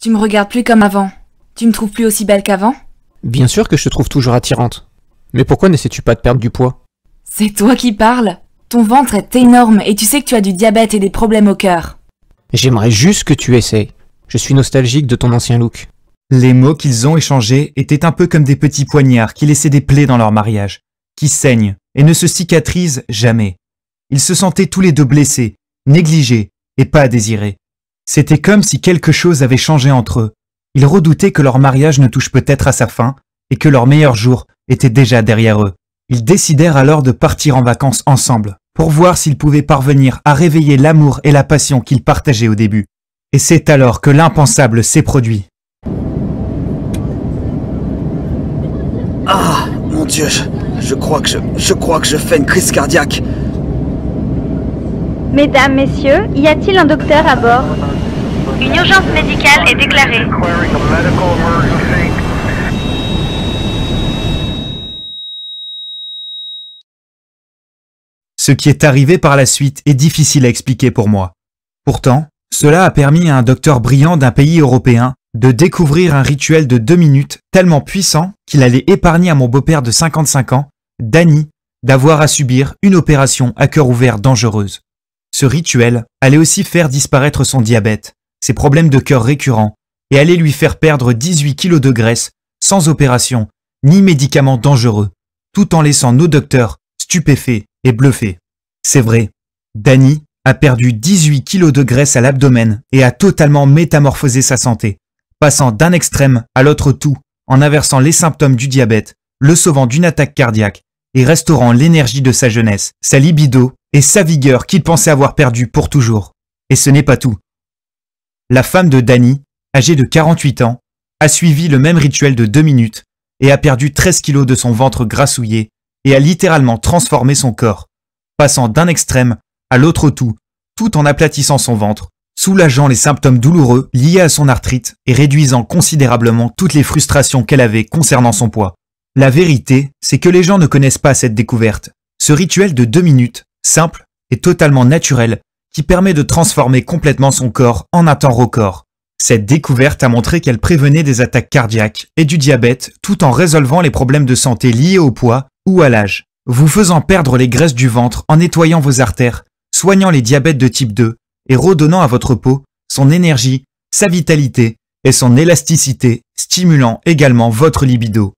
Tu me regardes plus comme avant. Tu me trouves plus aussi belle qu'avant? Bien sûr que je te trouve toujours attirante. Mais pourquoi n'essaies-tu pas de perdre du poids? C'est toi qui parles. Ton ventre est énorme et tu sais que tu as du diabète et des problèmes au cœur. J'aimerais juste que tu essayes. Je suis nostalgique de ton ancien look. Les mots qu'ils ont échangés étaient un peu comme des petits poignards qui laissaient des plaies dans leur mariage, qui saignent et ne se cicatrisent jamais. Ils se sentaient tous les deux blessés, négligés et pas désirés. C'était comme si quelque chose avait changé entre eux. Ils redoutaient que leur mariage ne touche peut-être à sa fin et que leur meilleur jour était déjà derrière eux. Ils décidèrent alors de partir en vacances ensemble pour voir s'ils pouvaient parvenir à réveiller l'amour et la passion qu'ils partageaient au début. Et c'est alors que l'impensable s'est produit. Ah, mon Dieu, je crois que je fais une crise cardiaque. Mesdames, messieurs, y a-t-il un docteur à bord? Une urgence médicale est déclarée. Ce qui est arrivé par la suite est difficile à expliquer pour moi. Pourtant, cela a permis à un docteur brillant d'un pays européen de découvrir un rituel de 2 minutes tellement puissant qu'il allait épargner à mon beau-père de 55 ans, Danny, d'avoir à subir une opération à cœur ouvert dangereuse. Ce rituel allait aussi faire disparaître son diabète, ses problèmes de cœur récurrents, et allait lui faire perdre 18 kilos de graisse, sans opération, ni médicaments dangereux, tout en laissant nos docteurs stupéfaits et bluffés. C'est vrai, Danny a perdu 18 kilos de graisse à l'abdomen et a totalement métamorphosé sa santé, passant d'un extrême à l'autre tout, en inversant les symptômes du diabète, le sauvant d'une attaque cardiaque et restaurant l'énergie de sa jeunesse, sa libido et sa vigueur qu'il pensait avoir perdue pour toujours. Et ce n'est pas tout. La femme de Danny, âgée de 48 ans, a suivi le même rituel de 2 minutes et a perdu 13 kilos de son ventre grassouillé et a littéralement transformé son corps, passant d'un extrême à l'autre tout en aplatissant son ventre, soulageant les symptômes douloureux liés à son arthrite et réduisant considérablement toutes les frustrations qu'elle avait concernant son poids. La vérité, c'est que les gens ne connaissent pas cette découverte. Ce rituel de 2 minutes, simple et totalement naturel, qui permet de transformer complètement son corps en un temps record. Cette découverte a montré qu'elle prévenait des attaques cardiaques et du diabète tout en résolvant les problèmes de santé liés au poids ou à l'âge, vous faisant perdre les graisses du ventre en nettoyant vos artères, soignant les diabètes de type 2 et redonnant à votre peau son énergie, sa vitalité et son élasticité, stimulant également votre libido.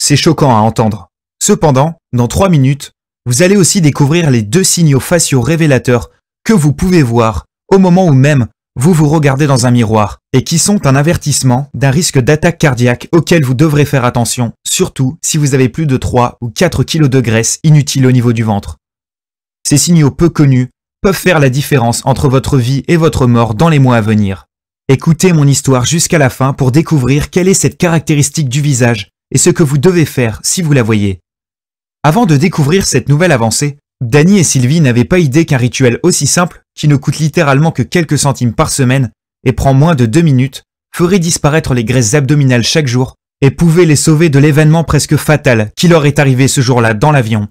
C'est choquant à entendre. Cependant, dans 3 minutes, vous allez aussi découvrir les 2 signaux faciaux révélateurs que vous pouvez voir au moment où même vous vous regardez dans un miroir et qui sont un avertissement d'un risque d'attaque cardiaque auquel vous devrez faire attention, surtout si vous avez plus de 3 ou 4 kilos de graisse inutile au niveau du ventre. Ces signaux peu connus peuvent faire la différence entre votre vie et votre mort dans les mois à venir. Écoutez mon histoire jusqu'à la fin pour découvrir quelle est cette caractéristique du visage et ce que vous devez faire si vous la voyez. Avant de découvrir cette nouvelle avancée, Danny et Sylvie n'avaient pas idée qu'un rituel aussi simple, qui ne coûte littéralement que quelques centimes par semaine et prend moins de 2 minutes, ferait disparaître les graisses abdominales chaque jour et pouvait les sauver de l'événement presque fatal qui leur est arrivé ce jour-là dans l'avion,